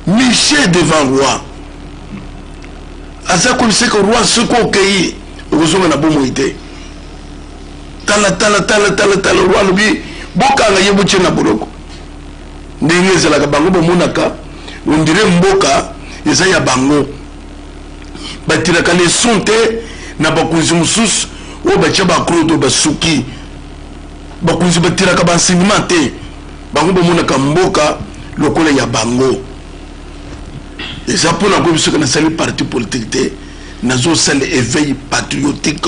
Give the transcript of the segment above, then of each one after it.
Michel devant le roi. Aza qu'on sait que le roi se conquérit. Heureusement, on a beau été. Tala, le roi lui, boka nga yebuche na boloko. Ndenge zela ka bango bomonaka, on dirait mboka, eza ya bango. Batira ka les sonte na bakunzi mususu, o bacha ba kroto basuki. Bakunzi batira ka banseignement te. Bango bomonaka mboka lokola ya bango. Et ça pour la commission que nous parti politique, nous avons un éveil patriotique,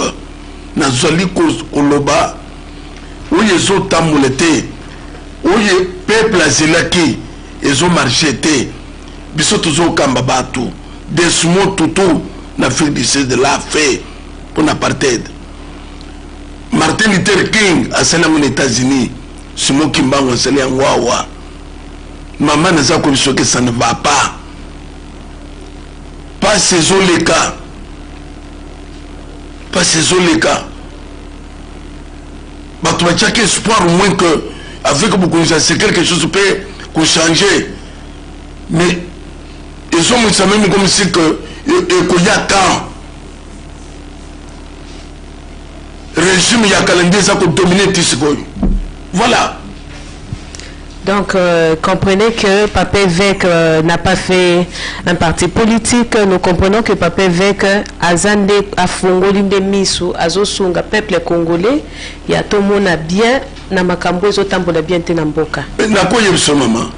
nous avons koloba, où ils ont tamouleté, où le peuple a zélaki, ils ont marché, ils ont kambabatu, des mots tout, l'Afrique du Sud de la fait pour l'apartheid. Martin Luther King a salé aux États-Unis, Simon Kimbangu a salé en Wawa. Maman nous a commission que ça ne va pas. Pas ces les cas. Pas ces les cas. Mais tu as chaque espoir au moins que avec beaucoup de gens, c'est quelque chose qui peut changer. Mais ils sont même comme si que il y a temps. Régime, il y a calendrier, ça peut dominer tout ce qu'on. Voilà. Donc, comprenez que Papa Évêque n'a pas fait un parti politique. Nous comprenons que Papa Évêque a zandé à Fongoli de Misu, à Zosunga, peuple congolais, il y a tout le monde bien, na makambo zo tambola bien tenamboka. Na quoi y ce moment?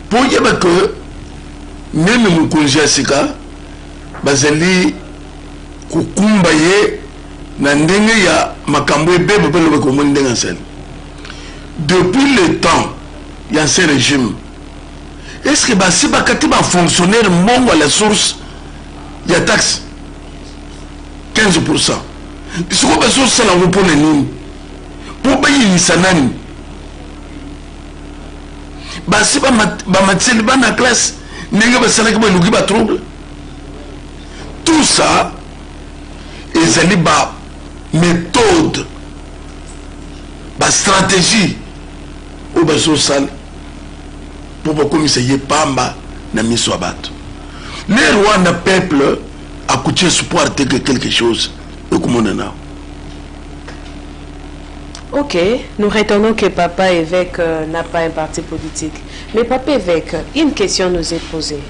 Pour y avoir que même mon congé sika, bazali kukumbaye na ndenge ya makambo bebe bebe ko mo ndenga sel. Depuis le temps, il y a ce régime. Est-ce que si un fonctionnaire mongo à la source, il y a taxe 15%. Si vous avez ça, vous pouvez nous. Pour payer une sanani. Si vous avez une classe, vous avez un trouble. Tout ça, ils ont des méthodes, des stratégies. Ou bazo sal pour beaucoup essayer pamba na miso abato. Les rois na peuple a coûté espoir de quelque chose et comme on en a. Ok, nous retenons que Papa Évêque n'a pas un parti politique. Mais Papa Évêque, une question nous est posée.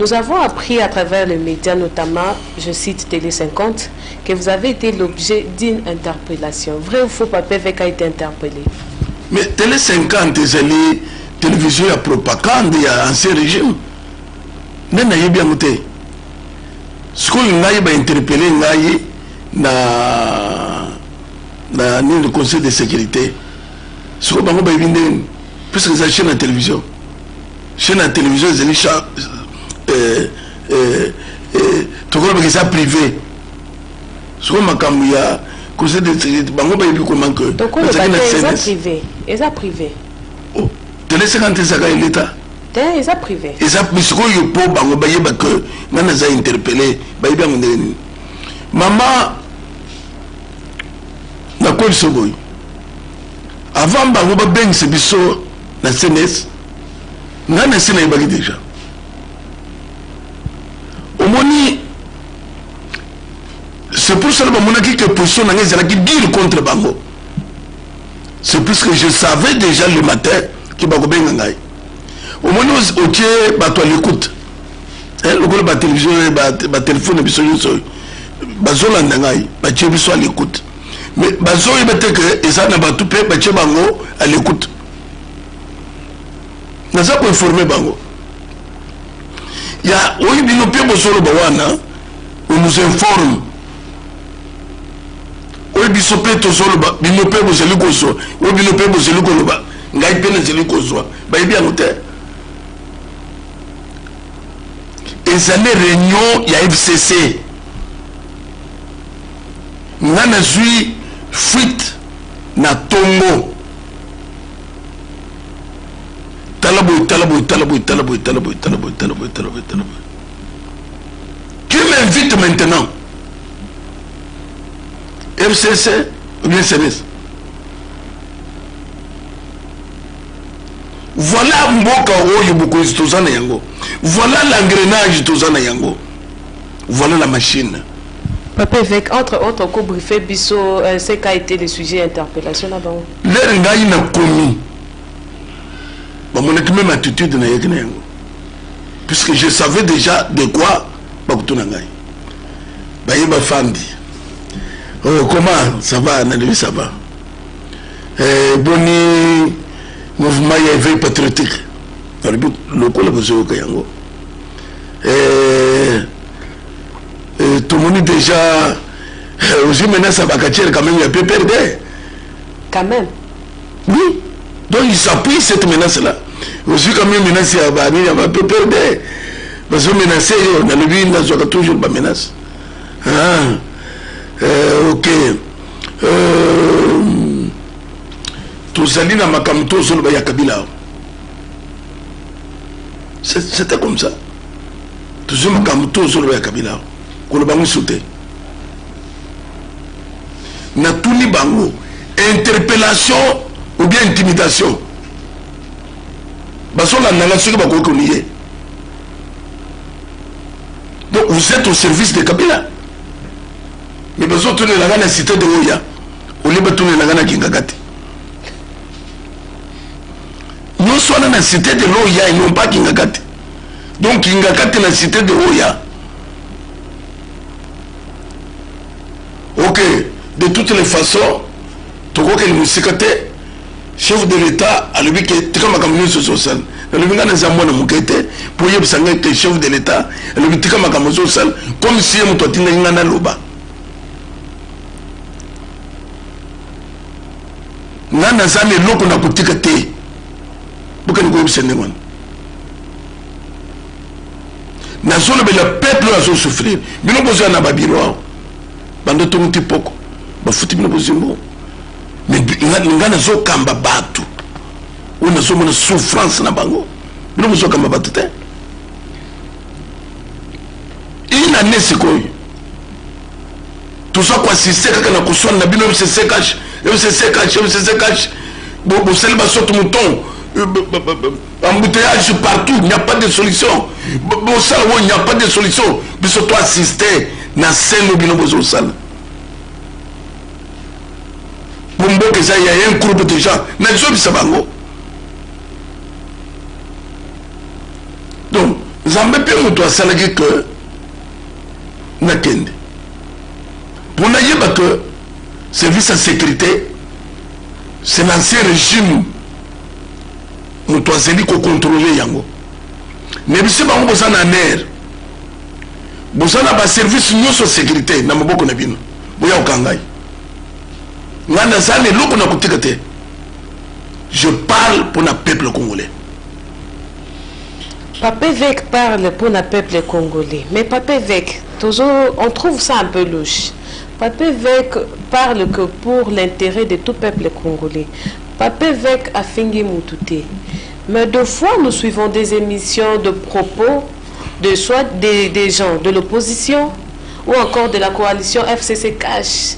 Nous avons appris à travers les médias, notamment, je cite Télé 50, que vous avez été l'objet d'une interpellation. Vrai ou faux, Papa Évêque a été interpellé? Mais Télé 50, c'est la télévision à propagande, il y a un ancien régime. Mais il y a bien noté. Ce qu'on a interpellé, le Conseil de sécurité. Ce qu'on a interpellé, puisque c'est la chaîne de télévision. Chaîne de télévision, c'est les privé. Ce qu'on a interpellé, conseil de sécurité, donc on est privé. Ils sont privés. Oh, Télé 50 c'est l'État. Ils sont privés. Ils sont privés. Ils sont interpellé. Maman, na quoi ils sont avant de ben se biso na CNS, na CNS bagi déjà. Au moni. C'est pour cela que la position qui dire contre Bango. C'est plus que je savais déjà le matin que Bango Bengangai. Au moment où tu es à l'écoute, le télévision, le téléphone, le téléphone, à l'écoute. Mais Bazo est que ça n'a pas tout fait, Bango à l'écoute. Nous avons informé Bango. Il y a oui, on nous informe. Oui, bisope tozoloba, binope bozeli kozwa, oui binope bozeli koloba, ngai pene zeli kozwa. Ba bien noté. Et ça les réunions, il y a FCC. Nana zui fuite na Tongo. Talaboy. Qui m'invite maintenant? FCC ou bien CNS? Voilà mboka oyo bukozi tozana yango. Voilà l'engrenage tozana yango. Voilà la machine. Papa évêque, entre autres, au briefé Bisso, ce qu'a été le sujet d'interpellation là-bas. L'air n'a commis. Mon même attitude n'a pas eu. Puisque je savais déjà de quoi Bakutunangai. Baïba Fandi. Oh, comment ça va, Nanabi, ça va. Boni, mouvement éveil patriotique. Le coup, le besoin au Kayango. Tout le monde déjà aussi maintenant ça va catcher quand même il y a peu perdre quand même oui donc il s'appuie cette menace là aussi quand même menace il y a peu perdre parce que menacer on a le vie n'a toujours pas menace ok tous allés dans ma camto sur le Kabila c'était comme ça tous ma camto sur le Kabila qu'on va nous sauter. Na tout ni bango interpellation ou bien intimidation. Baso la nation qui va connaître. Donc vous êtes au service de Kabila. Mais baso tourner la gana cité de Oya. Au lieu de tourner la gana Kingagati. Nous sommes dans la cité de l'Oya et non pas Kingagati. Donc Kingagati la cité de Oya. Ok, de toutes les façons, tu vois que le chef de l'État a le but que tu comme un ministre social. Le but que nous avons mouquette pour y observer que le chef de l'État a le but comme un ministre social, comme si on t'était dans le loba. Nana zane loko na kutikate. Pourquoi nous observons? Na zone le peuple a souffrir. Mais nous besoin na babiro. Bando tonti poko ba futi bino bozimbo mais ngana zo kamba batu ona zo mona souffrance na bango bino zo kamba batu te ina nesi koy tout ça quoi si c'est que na kusona na bino c'est cash bo selba soto mouton embouteillage partout, il n'y a pas de solution. Bon ça il n'y a pas de solution mais surtout assister na scène bino bozo sala bombo que ça il y a un groupe de gens na zo bisabango donc zambe pe muto asala que na kende pour na yeba que service de sécurité c'est l'ancien régime muto azeli ko contrôler yango mais bise bango bosana ner bosana ba service nyonso sécurité na maboko na bino boya okangai ngana sale loko na kutika te. Je parle pour le peuple congolais. Papa Évêque parle pour le peuple congolais, mais Papa Évêque, toujours on trouve ça un peu louche. Papa Évêque parle que pour l'intérêt de tout peuple congolais. Papa Évêque a fini Moutouté. Mais deux fois nous suivons des émissions de propos de soit des gens de l'opposition ou encore de la coalition FCC Cash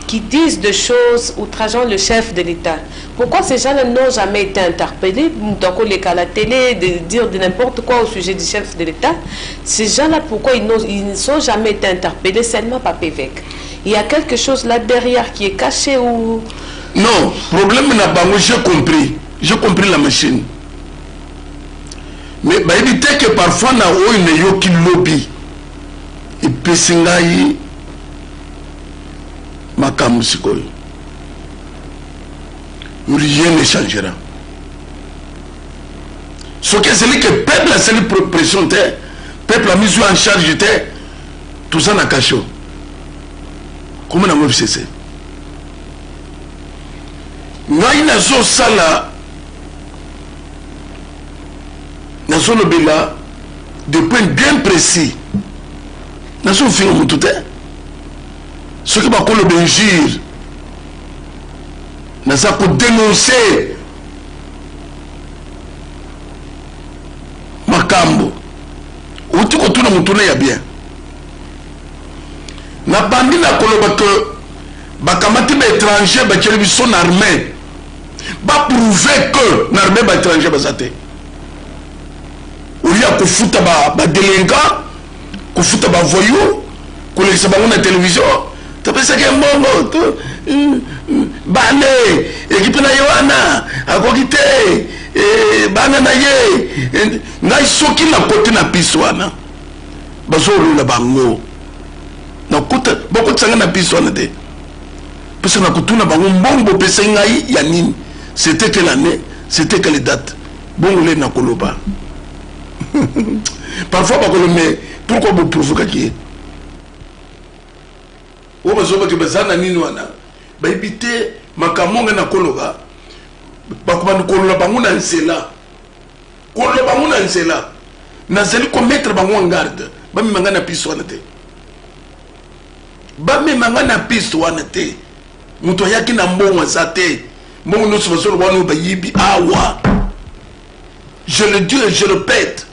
qui disent des choses outrageant le chef de l'État. Pourquoi ces gens-là n'ont jamais été interpellés, donc les cas à la télé, de dire de n'importe quoi au sujet du chef de l'État? Ces gens-là, pourquoi ils ne sont jamais été interpellés, seulement Papa Évêque? Il y a quelque chose là derrière qui est caché ou... Non, problème n'a pas, moi j'ai compris la machine. Mais bah, éviter que parfois na une yoki lobby et puis singaï makamu sikoyo. Rien ne changera. Ce que c'est que le peuple a celui pression, le peuple a mis en charge, tout ça n'a caché. Comment on a fait ça? Nous avons sala, nous avons le béla, de points bien précis. Nous avons fait un tout. Ce qui va qu'on le bénir. Nous avons dénoncer Makambo. Où tu continues à me bien. Na bandi na koloba que bakamati ba étranger ba kelebi son armée ba prouver que n'armée ba étranger bazate il y a ko futa ba délinquant ko futa ba voyou ko le sabango na télévision tu penses que mbongo to bane équipe na yoana akokite bana na ye ngai soki na côté na piswana bazolo la bango na kota boko tsanga na piswana de parce que na kutuna bango mbongo pesa ngai ya nini c'était quelle année c'était quelle date bongo le na koloba parfois bakolo mais pourquoi vous provoquer qui o bazoba ke bazana nini wana ba ibite makamonga na koloba bakoma kolola bango na nsela kolola bango na nsela nazali ko mettre bango en garde ba mimanga na piso wana te ba mimanga na piso wana te muto yaki na mbongo za te mbongo no so wana ba yibi awa je le dis et je le répète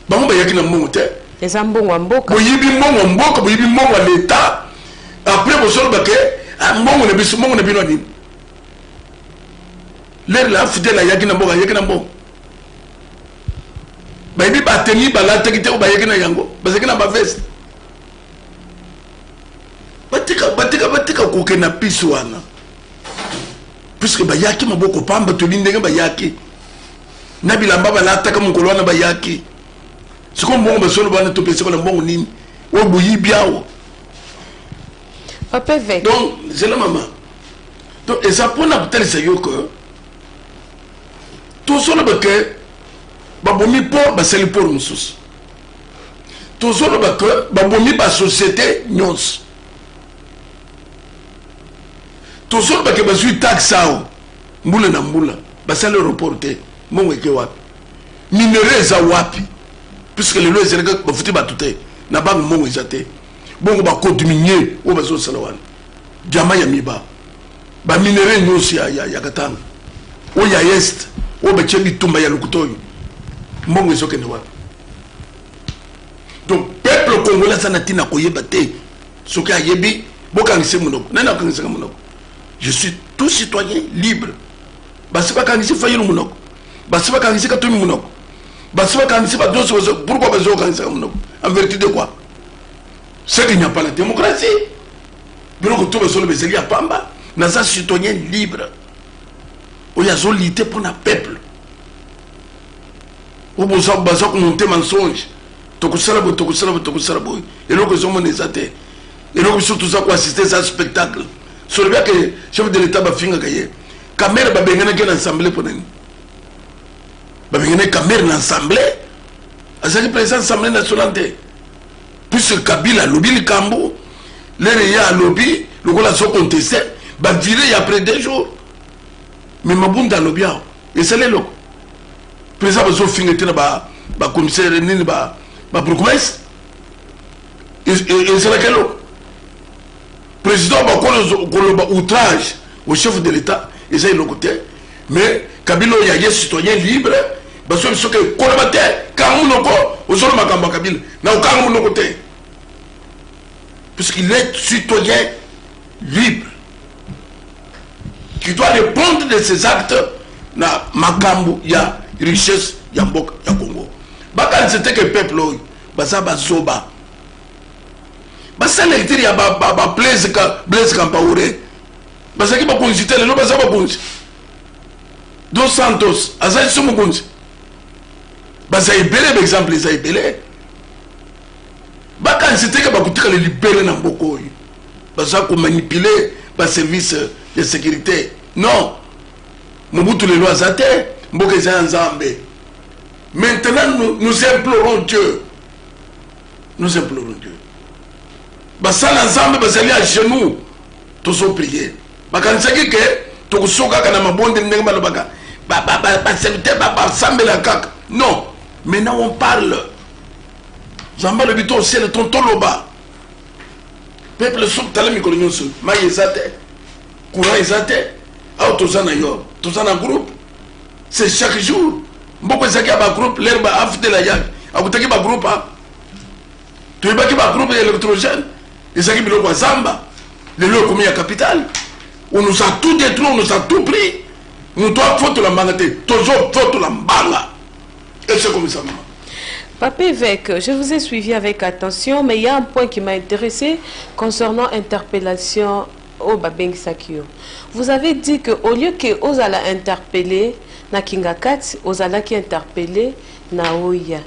bango ba yaki na mbongo te les ambongo amboka bo yibi mbongo mboka bo yibi mbongo l'état après bo solo ba ke mbongo na biso mbongo na bino ni l'air la fidèle yaki na mbongo ba yibi ba teni ba la tekite ba yaki na yango ba zaki na ba veste batika koke na piso wana puisque bayaki maboko pamba toli ndenge bayaki na bilamba balataka mokolo wana bayaki siko mbongo basolo bana topesi kola mbongo nini o boyi biawo papa avec donc c'est la maman donc et ça pour na peut-être yo que tout solo bake babomi po baseli pour mususu tout solo bake babomi ba société nyonso toujours parce que je suis taxé mbula na mbula basale reporter mon weke wapi minere za wapi puisque le lois zereka bafuti batute na bank mon ezate bongo ba code minier o bazo salawana jama ya miba ba minere nyosi ya katanga o ya est o ba chebi tumba ya lukutoyo mbongo ezoke ne wapi donc peuple congolais ça natina koyeba te soki ayebi bokangise munoko nana kangise munoko. Je suis tout citoyen libre. Basiba kangisi fayulu munoko. Basiba kangisi katumi munoko. Basiba kangisi ba doso pourquoi bazo kangisi munoko? En vertu de quoi? C'est qu'il n'y a pas la démocratie. Bilo ko to beso le bezeli apamba, na za citoyen libre. O ya zo lité pour na peuple. O bozo bazo ko monter mensonge. Tokusala bo. Et lo ko zo monezate. Et lo ko surtout ça ko assister à spectacle. Sur le bien que le chef de l'État va finir gayer. Caméra va venir dans l'assemblée pour nous. Va venir caméra dans l'assemblée. À ce président l'assemblée nationale. Puisque Kabila lobby le Cambo, les a lobby, le gars sont contesté, va virer après 2 jours. Mais ma bonne dans lobby et c'est le loco. Président va finir dans commissaire ni ba bourgmestre. Et c'est laquelle loco. Président va outrage au chef de l'État, et ça il le côté. Mais Kabila il y a des citoyens libres, parce que ce que collaborateur, quand on au sol Makamba Kabila, n'a aucun côté. Puisqu'il est citoyen libre, qui doit répondre de ses actes, na Makambu, il y a richesse, il y a Mbok, il y a Congo. Bakan c'était que le peuple, ça va zoba. Basa lecture ya ba Blaise Compaoré basa ki ba consulter le basa ba konzi Dos Santos azali somo konzi basa ibele exemple za ibele baka c'était que ba kutika le libérer na mboko yi basa ko manipuler ba service de sécurité non Mobutu le loi zate mboka za nzambe maintenant nous implorons Dieu basala ensemble basali à genoux tous ont prié bakanisaki ke tokusoka kana mabonde ndenge balobaka ba serviteur ba sambela kaka non maintenant on parle zamba le bito c'est le tonton loba peuple sok tala mikolo nyonso mai ezate courant ezate auto zana yo to zana groupe c'est chaque jour mboko ezaki ba groupe l'herbe afte la yak akutaki ba groupe tu ebaki ba groupe électrogène ezaki biloko zamba lelo komi ya capital On nous a tout détruit, on nous a tout pris. Nous devons faire la mangate, toujours faire la mbanga. Et c'est comme ça, maman. Papa évêque, je vous ai suivi avec attention, mais il y a un point qui m'a intéressé concernant interpellation au Babeng Sakio. Vous avez dit qu'au lieu que Ozala interpeller na Kingakat, Ozala qui interpeller na Oya.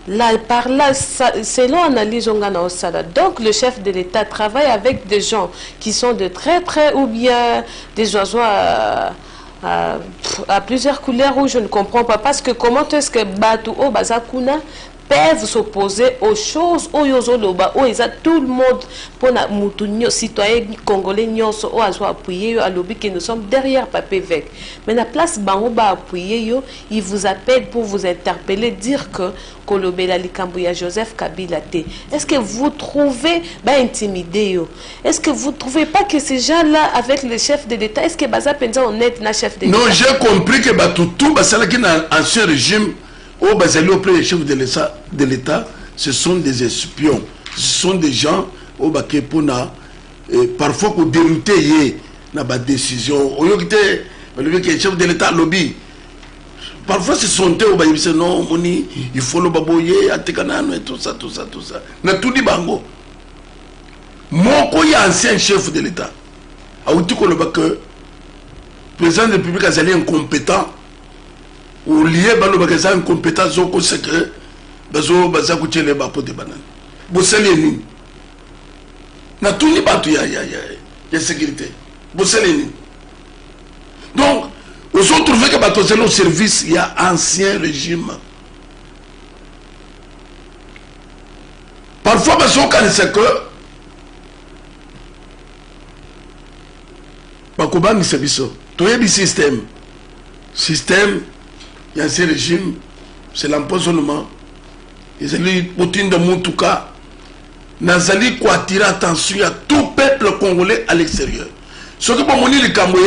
Là, par là, selon analyse Ongana Osala, donc le chef de l'État travaille avec des gens qui sont de très ou bien des oiseaux à plusieurs couleurs où je ne comprends pas. Parce que comment est-ce que Batu o Bazakuna peuvent s'opposer aux choses où tout le monde pour les citoyens congolais ont appuyé à l'objet que nous sommes derrière Papa évêque. Mais la place Bangoba appuyé, il vous appelle pour vous interpeller, dire que Kolobela Likambouya Joseph Kabila T. Est-ce que vous trouvez intimidé? Est-ce que vous ne trouvez pas que ces gens-là, avec le chef de l'État, est-ce que Baza Penza on est le chef de l'État? Non, j'ai compris que tout qui est un ancien régime, au Bazali auprès des chefs de l'État, ce sont des espions. Ce sont des gens au Bakepona, parfois pour dérouter na décision. Au lieu que les chefs de l'État lobby, parfois ce sont eux au Bakepona, non, moni, il faut le baboyer, atekanano et tout ça. Na tout dit bango. Moko y a ancien chef de l'État. A outi ko le bak le président de la République Azali incompétent. Ou lié balo bakaza incompétence au secret bazo baza kuchele ba pote banane boseli ni na tuni batu ya sécurité boseli ni. Donc aux autres trouvé que bato c'est le service il y a ancien régime parfois bazo quand c'est que bakobani service to yebi système il y a ce régime, c'est l'empoisonnement. Ils allaient Poutine de Moutouka. Nazali quoi attirer attention à tout peuple congolais à l'extérieur. Ce qui peut monter le Cambodge,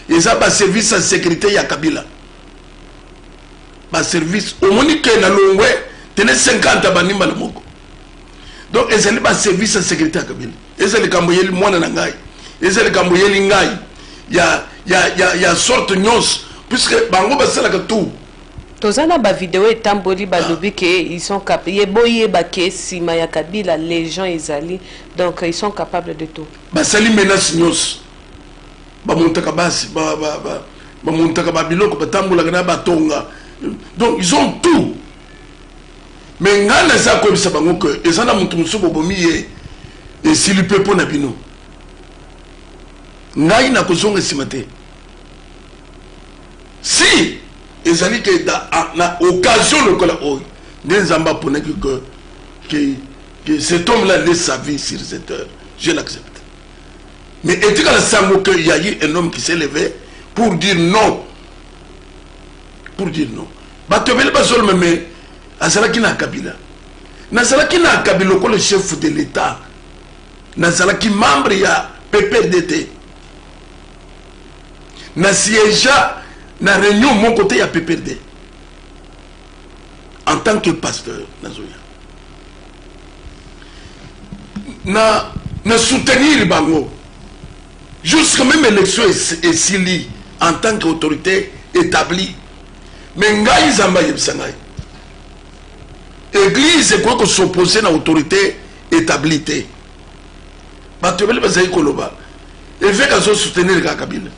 ils ont un service de sécurité à Kabila. Un service, au moment où ils ont 50 banimba le moko. Donc ils ont un service de sécurité à Kabila. Ils ont le Cambodge, ils ont le Cambodge, il y a sorte de nyos. Puisque bango basala ka tout tozana ba vidéo etamboli ba lobi que ils sont capables boye ba ke sima ya Kabila les gens izali donc ils sont capables de tout basali menace nyos ba montaka basi ba montaka ba biloko ba tambola na ba tonga donc ils ont tout mais ngana za ko bisa bango que ezana mutu musubo bomiye et s'il peut pour na bino ngai na kozonga simate. Si ils ont dit que dans l'occasion de que cet homme-là laisse sa vie sur cette heure, je l'accepte. Mais est-ce qu'il y a eu un homme qui s'est levé pour dire non? Pour dire non. Batobel Basol Meme, Azalaki na Kabila. Nazalaki na Kabila, le chef de l'État. Nazalaki membre ya PPDT. Na siégeant na réunion mon côté à PPRD en tant que pasteur nazoya na soutenir bango jusqu'à même élection et sili en tant qu'autorité établie mais ngai zamba yebsangai église quoi que s'opposer à l'autorité établie batobeli bazai koloba et fait qu'à soutenir Kabila.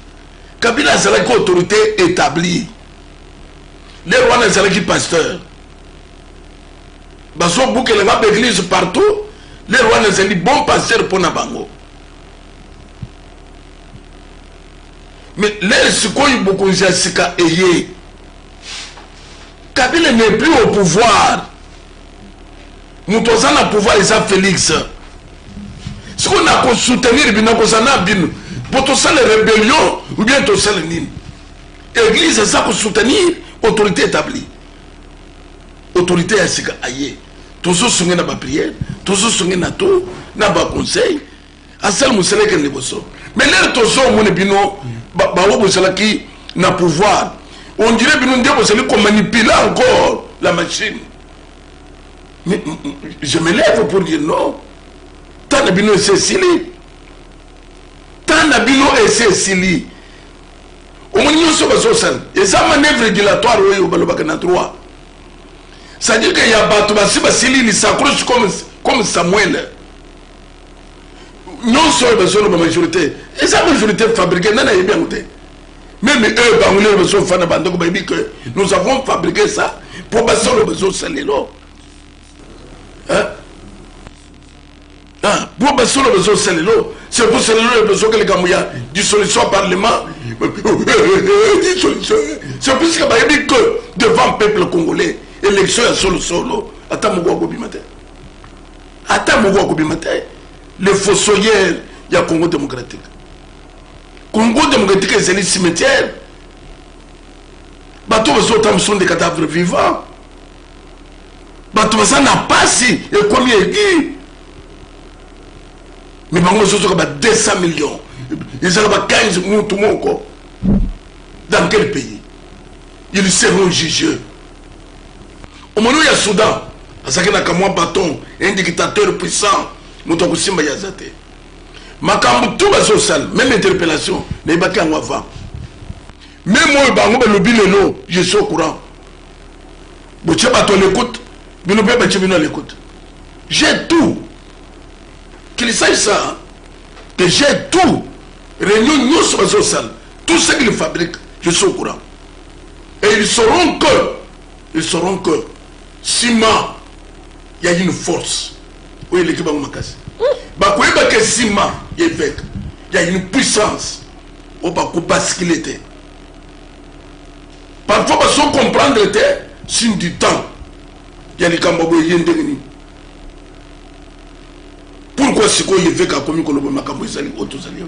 Kabila c'est une autorité établie. Les rois sont les pasteurs. Parce que beaucoup de l'église partout, les rois sont les bons pasteurs pour Nabango. Mais les secours beaucoup de Sika et Kabila n'est plus au pouvoir. Nous sommes au pouvoir, ils ont Félix. Ce qu'on a soutenir, pour tout ça, les rébellions, ou bien tout ça, les nines. L'église, c'est ça pour soutenir l'autorité établie. Autorité, c'est que aïe. Tout ça, c'est une prière. Tout ça, c'est un tout. N'a pas conseil. À celle où c'est que les bossons. Mais là, tout ça, on est bien, qui n'a pouvoir. On dirait que qu'on manipule encore la machine. Mais je me lève pour dire non. Tant de bino, c'est Sili. Tant de bino et ese esili omoni nyonso bazosala eza manœuvre dilatoire oyo balobaka na droit. C'est-à-dire qu'il y a bato basi basili ni s'accroche comme Samuel. Non seulement besoin de la majorité, et sa majorité fabriquée nana est bien goûté. Même eux bangoulés besoin de faire bande que nous avons fabriqué ça pour passer le besoin de salelo. Hein? Ah, pour passer le besoin de salelo, c'est pour salelo le besoin que les gamouya dissolution au parlement. C'est pour ça que devant le peuple congolais. Élection ya solo ata mugwa kobimate le fossoyeur ya Congo démocratique c'est le cimetière bato bazota sont des cadavres vivants bato ça n'a pas si et combien dit mais bango soso ka 200 millions ils ont 15 mutu moko dans quel pays ils seront jugés. Au moment où il y a Soudan, il y a un bâton, un dictateur puissant, Moutokou Simba Yazate. Makambu tout baso sale, même interpellation, les baki en avant. Même moi, je suis au courant. Bouché bateau l'écoute, Binobé Bachibino l'écoute. J'ai tout. Qu'il sache ça, que j'ai tout. Réunion nous sur baso sale. Tout ce qu'ils fabriquent, je suis au courant. Et ils sauront que Sima, il y a une force. Oui, l'équipe va m'acasser. Que Sima, il y a une puissance. On va basculer. Parfois, parce qu'on comprend le signe du temps. Il y a des Kambabo et Yendegni. Pourquoi c'est qu'on y fait qu'à commis Kolobo Makambo Isali, Otosali.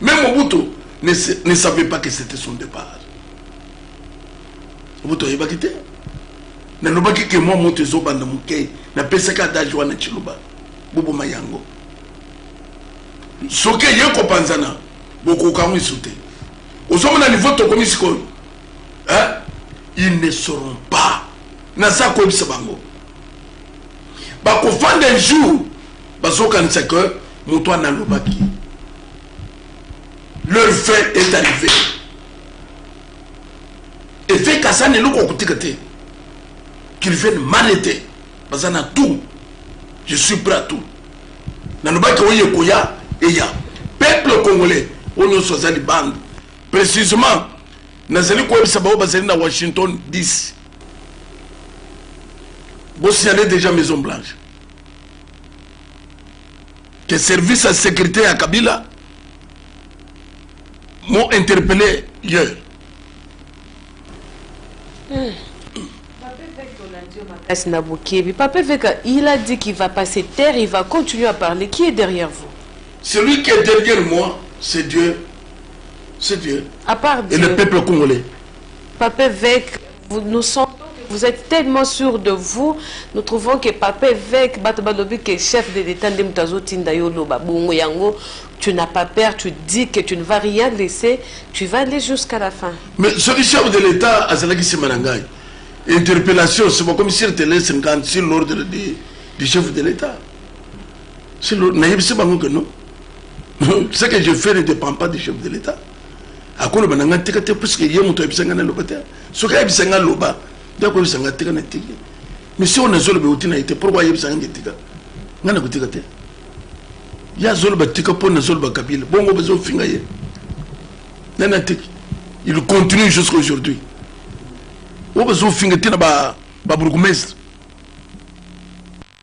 Même Mobutu ne savait pas que c'était son départ. Mobutu n'a pas quitté. Nanobaki que moi monte zoba na mukei na pesa ka dajwa na chiluba bobo mayango soke yeko panzana boko kamwi soute osomo na niveau to komisiko hein ils ne seront pas na ça ko bisa bango ba ko fande un jour bazoka nisa que moto na lobaki leur fait est arrivé et fait kasa ne loko kutikate qu'ils viennent m'arrêter. Parce qu'on a tout. Je suis prêt à tout. Nanobaki oye koya et ya. Peuple congolais, on nous soit des bandes. Précisément, Nazali Koueb Sabao Bazali na Washington 10. Vous signalez déjà Maison Blanche. Que service à sécurité à Kabila m'ont interpellé hier. Papa Veka, il a dit qu'il va passer terre, il va continuer à parler. Qui est derrière vous? Celui qui est derrière moi, c'est Dieu. C'est Dieu. À part Dieu. Et le peuple congolais. Papa Vek, nous sentons que vous êtes tellement sûr de vous. Nous trouvons que Papa Vek, Batobalobi, qui est chef de l'État de Mutazotindayo, tu n'as pas peur, tu dis que tu ne vas rien laisser, tu vas aller jusqu'à la fin. Mais ce chef de l'État, Azalaki Simanangaï, interpellation, c'est comme si c'était les 50 sur l'ordre du chef de l'État. C'est l'ordre, non. Ce que je fais ne dépend pas du chef de l'État. À quoi le bananga tika parce que yé muto ebisanga na loba te. Ce que ebisanga loba, d'accord ebisanga tika na tika. Mais si on a zolo be utina ite, pourquoi ebisanga tika? Ngana ko tika te. Ya zolo ba tika pour na zolo ba kabila. Bongo bezo finga ye. Nana tika. Il continue jusqu'à aujourd'hui. On bezo finga tina ba bourgmestre.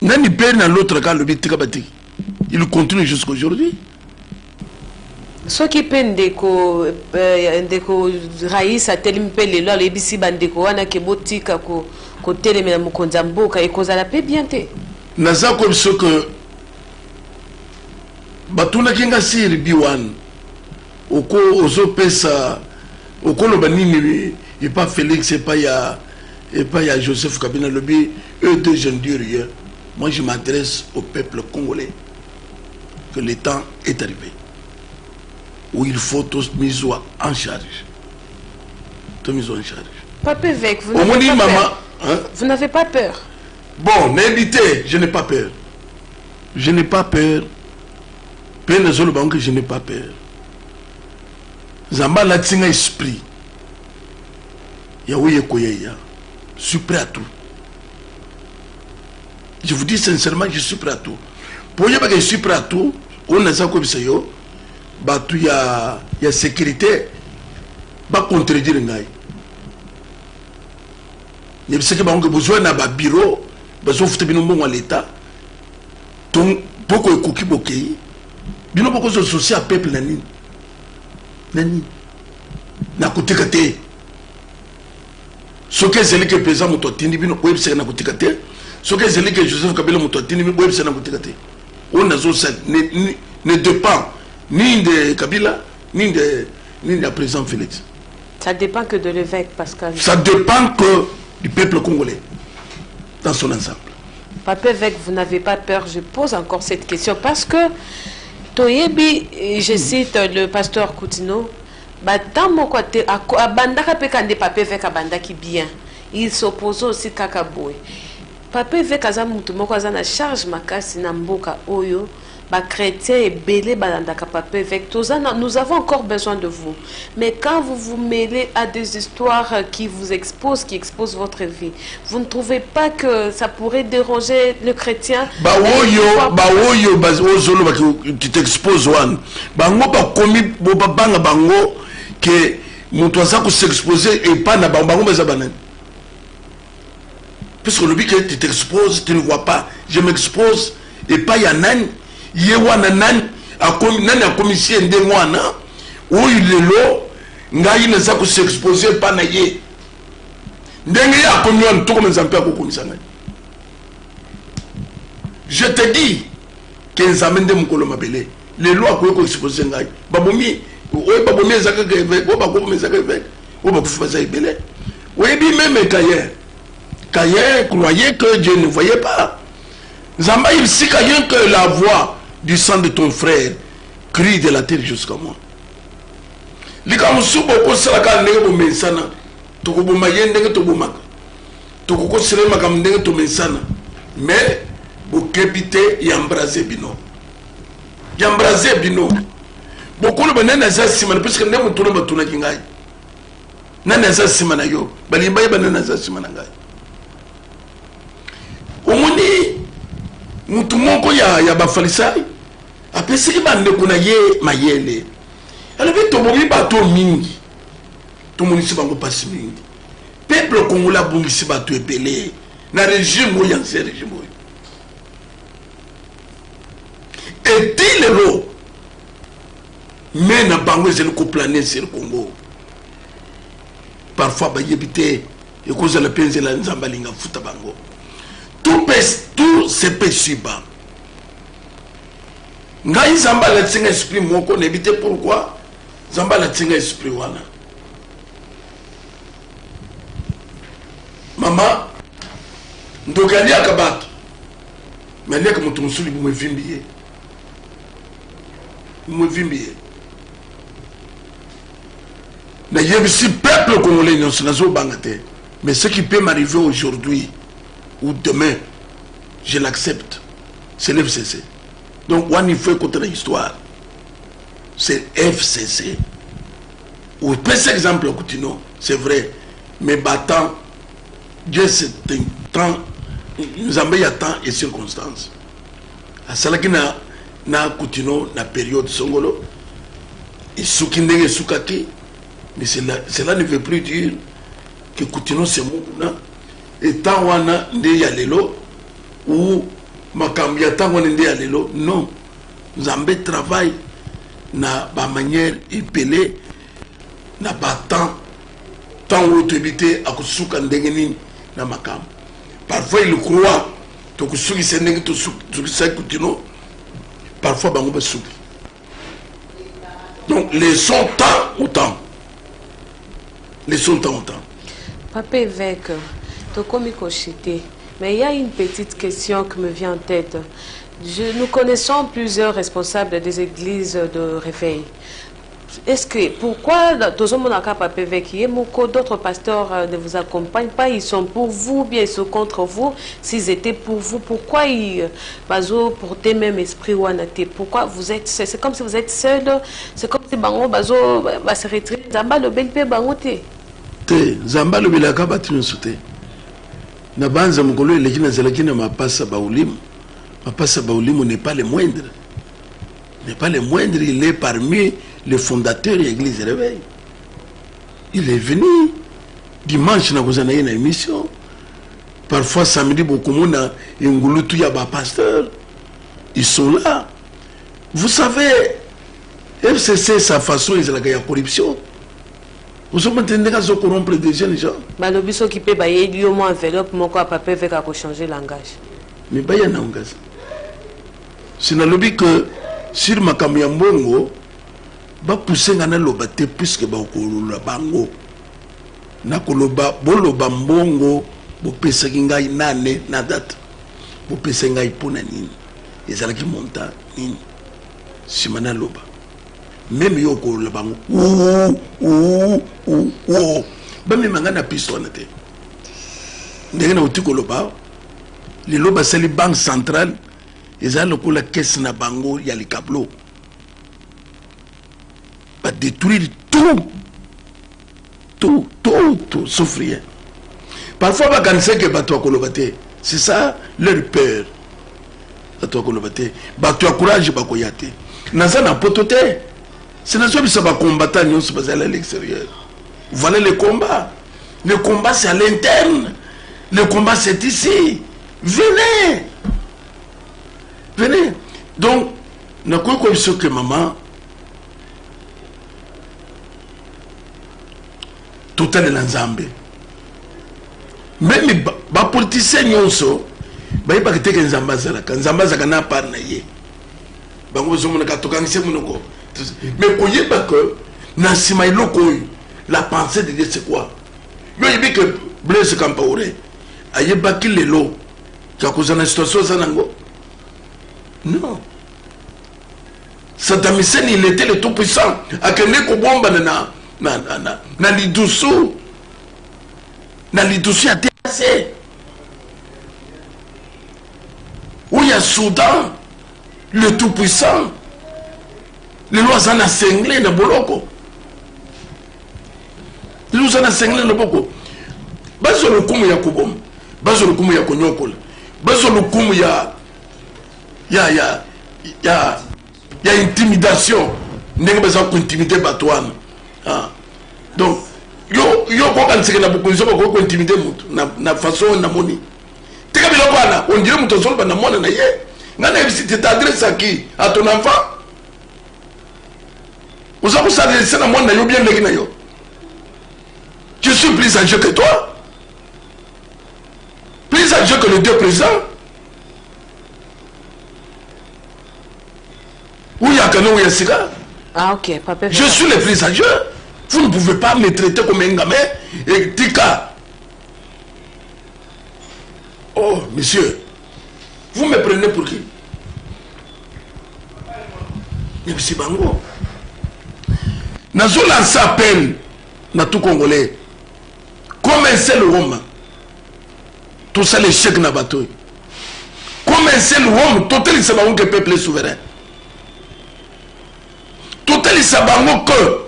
Nani père na l'autre cas le tika ba tika. Il continue jusqu'à aujourd'hui. Ce qui peut ndeko raïs a telimpe le lo le bisi bandeko wana ke botika ko teleme na mukonza mboka e kozala pe bien te naza ko biso que batuna kinga sir biwan oko ozo pesa oko lo banini et pas Félix et pas ya Joseph Kabila lobi eux deux je ne dis rien. Moi je m'adresse au peuple congolais que le temps est arrivé où il faut tous mis en charge. Tous mis en charge. Papa Vek, vous n'avez pas peur. Hein? Vous n'avez pas peur. Bon, n'hésitez, je n'ai pas peur. Je n'ai pas peur. Père les autres banques, je n'ai pas peur. Zamba la tinga esprit. Yaouye Koyeya. Je suis prêt à tout. Je vous dis sincèrement, je suis prêt à tout. Pour dire que je suis prêt à tout, on a ça comme ça, il y a sécurité, pas contredire ngai. Il y a besoin d'un bureau, besoin de l'État. Donc, beaucoup de cookies bokeh. Bino beaucoup de soucis à peuple nani. Nani. Na côté côté. Ce que c'est que le président Moutotini bino web c'est na côté côté. Ce que c'est que Joseph Kabila Moutotini bino web c'est na côté côté. On a ne dépend ni de Kabila ni de président Félix. Ça dépend que de l'évêque Pascal. Ça dépend que du peuple congolais dans son ensemble. Papa évêque, vous n'avez pas peur, je pose encore cette question parce que Toyebi, je cite le pasteur Koutino, dans mon côté, à Bandaka Pekande Papa évêque à Bandaki bien, il s'oppose aussi Kakaboué. Papa évêque à Zamutumoko à la charge Makasi Namboka Oyo. Chrétien et belé balandaka papa évêque, nous avons encore besoin de vous. Mais quand vous vous mêlez à des histoires qui vous exposent, qui exposent votre vie, vous ne trouvez pas que ça pourrait déranger le chrétien? Tu t'exposes one. Bango pas commis banga bango que mon toisa ko s'exposer et pas na bango bazabanan. Puisque le but que tu t'exposes, tu ne vois pas. Je m'expose et pas yanan. Yewana nani a commission de mwana où il est là ngai na za ko s'exposer pas na ye ndenge ya komyon to comme nzampe ko komisa ngai. Je te dis que nzamende mukolo mabele les lois ko exposer ngai babomi ezaka ke o ba ko ezaka ke o ba ko faza ibele oui bi même Caïn croyait que Dieu ne voyait pas. Nzamba il si Caïn que la voix du sang de ton frère crie de la terre jusqu'à moi. Likamusu boko salaka ndenge bo mensana to ko boma yende to boma to ko sele makam ndenge to mensana mais bo kebite yambraze bino boko lo banana za simana parce que ndemo mutuna batuna kingai nana za simana yo bali baye banana za simana ngai omoni mutu moko ya bafalisai apesiki bandeko na ye mayele alobi tobomi bato mingi tomonisi bango pasi mingi peuple congolais abongisi bato ebele na régime oyo yanse régime oyo eti lelo me na bango ezali koplane sur Congo parfois bayebi te ekozala mpe nzela nzambe alinga futa bango. Tout se peut suivre. Ngai Zamba la tinga esprit moko n'ébite pourquoi Zamba la tinga esprit wana. Maman, ndogani akabaki. Mais n'est que mon tomusuli vous me vimbier. Vous me vimbier. Na yebisi peuple congolais non nazo bangate. Mais ce qui peut m'arriver aujourd'hui ou demain, je l'accepte. C'est l'FCC. Donc, il faut écouter l'histoire. C'est FCC. Ou petit exemple, c'est vrai. Mais battant, Dieu c'est un temps, nous avons eu temps et circonstances. À cela qui n'a continué la période songolo, et soukinde et soukaki, mais cela ne veut plus dire que continuons ce mouvement. Et tant qu'on a des yalélo ou makambia tant qu'on a des yalélo, non. Zambé travaille na ba manière épelée na battant tant où tu habites à kusuka ndengeni na makam. Parfois il croit que kusuki sendenge to suki sa kutino. Parfois bango ba suki. Donc les sont temps au temps. Les sont temps au temps. Papa évêque. Mais il y a une petite question qui me vient en tête. Nous connaissons plusieurs responsables des églises de réveil. Est-ce que, pourquoi dans un monde à Papa Évêque, d'autres pasteurs ne vous accompagnent pas, ils sont pour vous, bien ils sont contre vous, s'ils étaient pour vous, pourquoi ils portaient même esprit ou anaté? Pourquoi vous êtes, c'est comme si vous êtes seul, c'est comme si Bango Bazo va se retirer, Zamba le bel Bangote. Zamba le belaka batinu soute. Na banza mukolo elekina zelakina mapasa baulimu. Mapasa baulimu n'est pas le moindre. N'est pas le moindre, il est parmi les fondateurs de l'église Réveil. Il est venu dimanche na kozana une émission. Parfois samedi beaucoup mona ngulutu ya ba pasteur. Ils sont là. Vous savez, FCC sa façon ils la gagne corruption. Vous avez entendu qu'ils ont corrompu des jeunes gens. Mais le biso qui peut bailler au moins enveloppe mon quoi papa avec à changer langage. Mais bailler na langage. C'est na lobby que sur makambo ya mbongo ba pousser ngana lobate puisque ba okolola bango. Na koloba boloba mbongo bo pesa ngai nane na date. Bo pesa ngai pona nini. Ezala ki monta nini. Simana loba. Même yo ko le bango ba me mangana pisto na te ndenge na utiko loba le loba c'est la banque centrale eza loko la caisse na bango ya likablo ba détruire tout sauf rien. Parfois ba kanise que bato koloba te, c'est ça leur peur. Bato koloba te bato courage ba koyate naza na potote. C'est pas ça combattant à l'extérieur. Voilà le combat. Le combat c'est à l'interne. Le combat c'est ici. Venez. Venez. Donc, nous avons comme ça que maman, tout est dans Zambie. Même les politiciens, ils ont pas été que Zambie n'a pas naïe. Mais quand il y a que la pensée de Dieu c'est quoi? Il y a que Blaise Compaoré, il y a que les lots qui a causé une situation. Non. Saddam Hussein, il était le tout puissant. À que les bomba na l'idoussou. Na l'idoussou a terrassé. Où il y a Soudan, le tout puissant. Les lois sont cinglées dans Boloko. Les lois sont cinglées dans Boloko. Bazo le kumu ya kubom. Bazo le kumu ya konyokola. Bazo le kumu ya intimidation. N'est pas besoin d'intimider Batouane. Donc, yo kwa kansike na bukunzo kwa intimider mutu na façon na moni. Tika bila bana, on dirait mutu solo na mona na ye. Ngana si tu t'adresses à qui? À ton enfant? Vous avez s'adresser à moi, bien le. Je suis plus âgé que toi. Plus âgé que le Dieu présent. Où il y a canon, où il y a sira. Ah ok, papa. Je suis le plus âgé. Vous ne pouvez pas me traiter comme un gamin et tika. Oh, monsieur. Vous me prenez pour qui? Monsieur Bango. Nazo lance appel na tout Congolais. Comme un seul homme. Tout ça l'échec na bateau. Comme un seul homme, tout le sabango que peuple est souverain. Tout le sabango que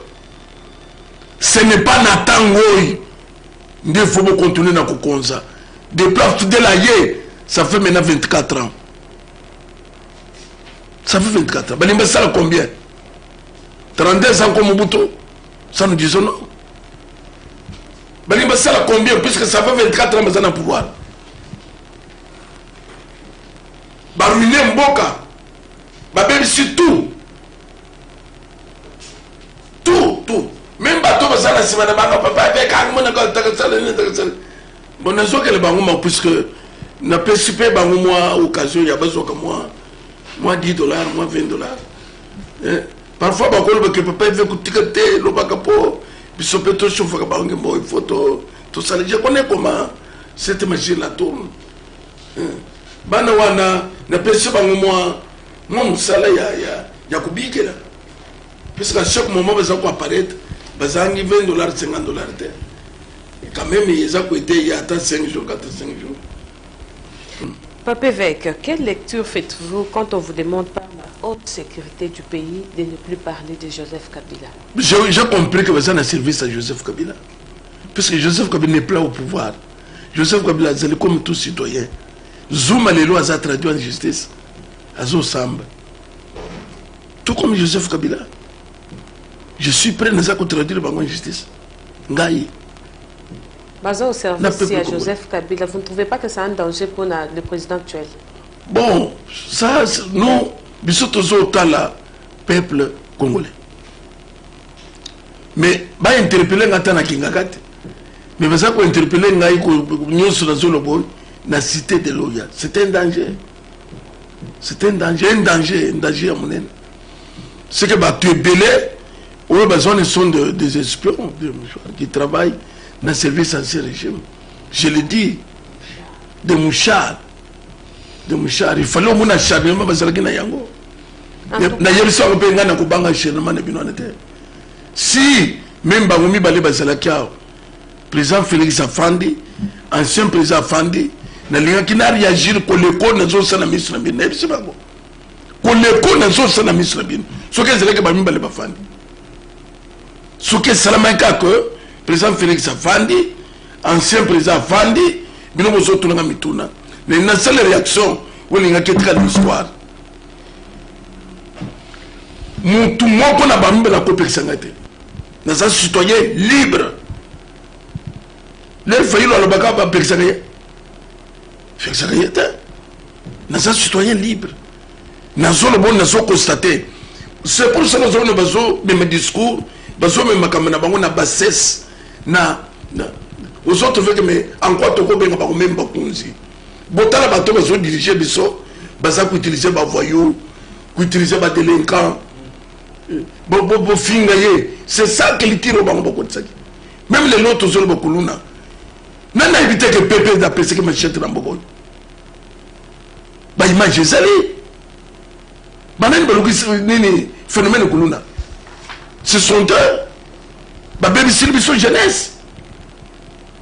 ce n'est pas Nathan Goy. Il faut continuer na kukonza. Depuis de la yé, ça fait maintenant 24 ans. Ça fait 24 ans. Balimba ça combien? 32 ans comme Mobutu, ça nous disons non. Balimba ça combien? Puisque ça fait 24 ans dans le pouvoir. Baruiner Mboka, babem si tout. Même bateau ça la semaine papa avec un monde bon nous que le bango puisque n'a pas super bango moi occasion il y a besoin que moi $10, moi $20. Parfois, que papa veut que le bagapo, puis ce peut tout chauffer une photo, tout ça. Je connais comment cette machine la tourne. Banawana, n'a pas si moi, mon salaire, ya kubike là. Puisqu'à chaque moment, ils vont apparaître, ils ont $20, $50. Et quand même, ils ont été il y a 5 jours, 4-5 jours. Papa évêque, quelle lecture faites-vous quand on vous demande par la haute sécurité du pays de ne plus parler de Joseph Kabila? J'ai compris que vous avez un service à Joseph Kabila. Puisque Joseph Kabila n'est pas au pouvoir. Joseph Kabila, c'est comme tout citoyen. Zouma les lois a traduit en justice. Azo Samba. Tout comme Joseph Kabila. Je suis prêt à traduire en justice. Ngaï. Basé au service à Joseph Kabila, vous ne trouvez pas que c'est un danger pour le président actuel? Bon, ça, nous, nous sommes le peuple congolais. Mais, bah, interpeller Natana Kingakate. Mais, vous avez interpeller Ngaï la cité de l'Oya. C'est un danger. C'est un danger à mon avis. C'est que, bah, tu es belé, ou ils sont des espions qui travaillent dans le service ancien régime. Je le dis, des mouchards. Des mouchards. Il fallait au moins acharnement parce que na yango. Na yelisa ko penga na kubanga acharnement na bino nete. Si même bangomi balé basala kiao. Président Félix Afandi, ancien président Afandi, na linga qui n'a réagi ko leko na zo sana misra bin. Na bisi bango. Ko leko na zo sana misra bin. So que zela ke ba mi balé bafandi. So que salamanka que président Félix Afandi, ancien président Afandi, bino ko zo tunanga mituna. Mais il y a une seule réaction où il y a une histoire. Tout le monde n'a pas mis la copie de santé. Nous sommes citoyens libres. Les faillis le bac à Pexagay. Nous sommes citoyens libres. Nous sommes constatés. C'est pour ça que nous avons besoin de mes discours, besoin de ma caméra, de ma bassesse. Aux autres, en quoi tu peux même pas conduire. Botala bato bazo diriger biso baza ko utiliser ba voyou ko utiliser ba délinquant bo finga ye c'est ça que les tire bango ko tsaki même les autres zolo bokuluna nana éviter que pépé d'après que machette na mbogo ba image zali banani baluki nini phénomène kuluna ce sont eux ba baby silbiso jeunesse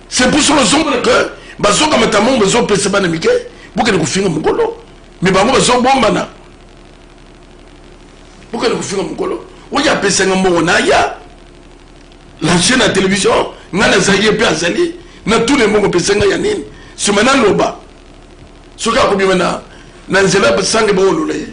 c'est pour ça que bazoka matamon bazo pesa bana mike buke ne kufinga mukolo mais bango bazo bomba na buke ne kufinga mukolo oya pesa ngambo na ya l'ancien à télévision ngana zaye pe azali na tous les mongo pesa ngaya nini sumana loba soka ko bimana na nzela basange ba olula ye